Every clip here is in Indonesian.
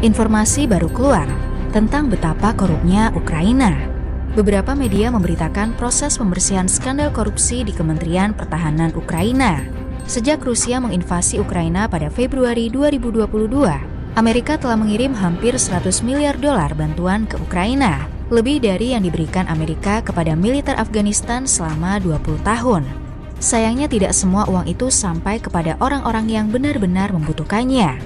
Informasi baru keluar tentang betapa korupnya Ukraina. Beberapa media memberitakan proses pembersihan skandal korupsi di Kementerian Pertahanan Ukraina. Sejak Rusia menginvasi Ukraina pada Februari 2022, Amerika telah mengirim hampir 100 miliar dolar bantuan ke Ukraina, lebih dari yang diberikan Amerika kepada militer Afghanistan selama 20 tahun. Sayangnya tidak semua uang itu sampai kepada orang-orang yang benar-benar membutuhkannya.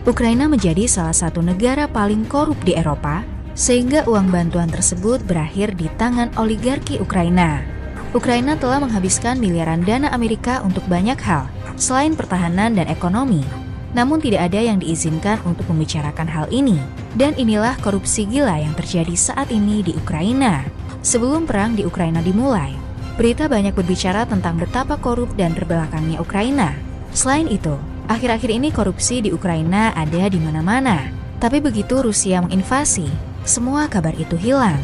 Ukraina menjadi salah satu negara paling korup di Eropa, sehingga uang bantuan tersebut berakhir di tangan oligarki Ukraina. Ukraina telah menghabiskan miliaran dana Amerika untuk banyak hal, selain pertahanan dan ekonomi. Namun tidak ada yang diizinkan untuk membicarakan hal ini. Dan inilah korupsi gila yang terjadi saat ini di Ukraina. Sebelum perang di Ukraina dimulai, berita banyak berbicara tentang betapa korup dan terbelakangnya Ukraina. Selain itu, akhir-akhir ini korupsi di Ukraina ada di mana-mana. Tapi begitu Rusia menginvasi, semua kabar itu hilang.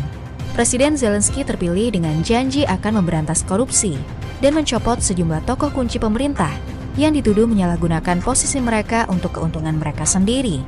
Presiden Zelensky terpilih dengan janji akan memberantas korupsi dan mencopot sejumlah tokoh kunci pemerintah yang dituduh menyalahgunakan posisi mereka untuk keuntungan mereka sendiri.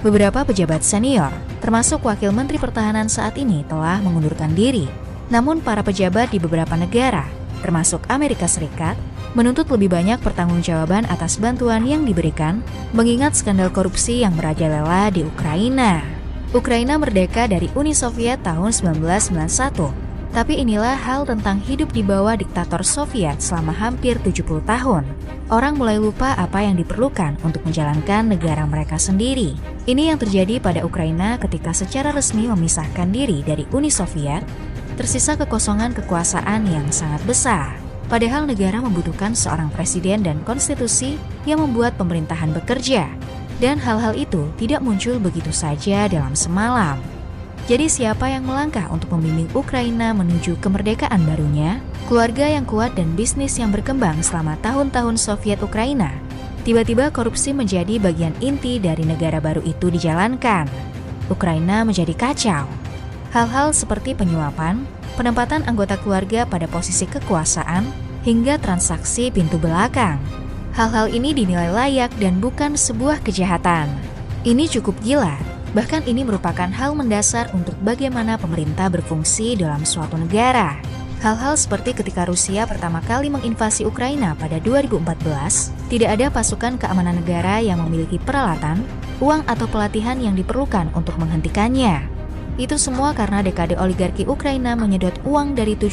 Beberapa pejabat senior, termasuk Wakil Menteri Pertahanan saat ini, telah mengundurkan diri. Namun para pejabat di beberapa negara, termasuk Amerika Serikat, menuntut lebih banyak pertanggungjawaban atas bantuan yang diberikan, mengingat skandal korupsi yang merajalela di Ukraina. Ukraina merdeka dari Uni Soviet tahun 1991. Tapi inilah hal tentang hidup di bawah diktator Soviet selama hampir 70 tahun. Orang mulai lupa apa yang diperlukan untuk menjalankan negara mereka sendiri. Ini yang terjadi pada Ukraina ketika secara resmi memisahkan diri dari Uni Soviet, tersisa kekosongan kekuasaan yang sangat besar. Padahal negara membutuhkan seorang presiden dan konstitusi yang membuat pemerintahan bekerja. Dan hal-hal itu tidak muncul begitu saja dalam semalam. Jadi siapa yang melangkah untuk membimbing Ukraina menuju kemerdekaan barunya? Keluarga yang kuat dan bisnis yang berkembang selama tahun-tahun Soviet Ukraina. Tiba-tiba korupsi menjadi bagian inti dari negara baru itu dijalankan. Ukraina menjadi kacau. Hal-hal seperti penyuapan, penempatan anggota keluarga pada posisi kekuasaan, hingga transaksi pintu belakang. Hal-hal ini dinilai layak dan bukan sebuah kejahatan. Ini cukup gila. Bahkan ini merupakan hal mendasar untuk bagaimana pemerintah berfungsi dalam suatu negara. Hal-hal seperti ketika Rusia pertama kali menginvasi Ukraina pada 2014, tidak ada pasukan keamanan negara yang memiliki peralatan, uang atau pelatihan yang diperlukan untuk menghentikannya. Itu semua karena dekade oligarki Ukraina menyedot uang dari tujuan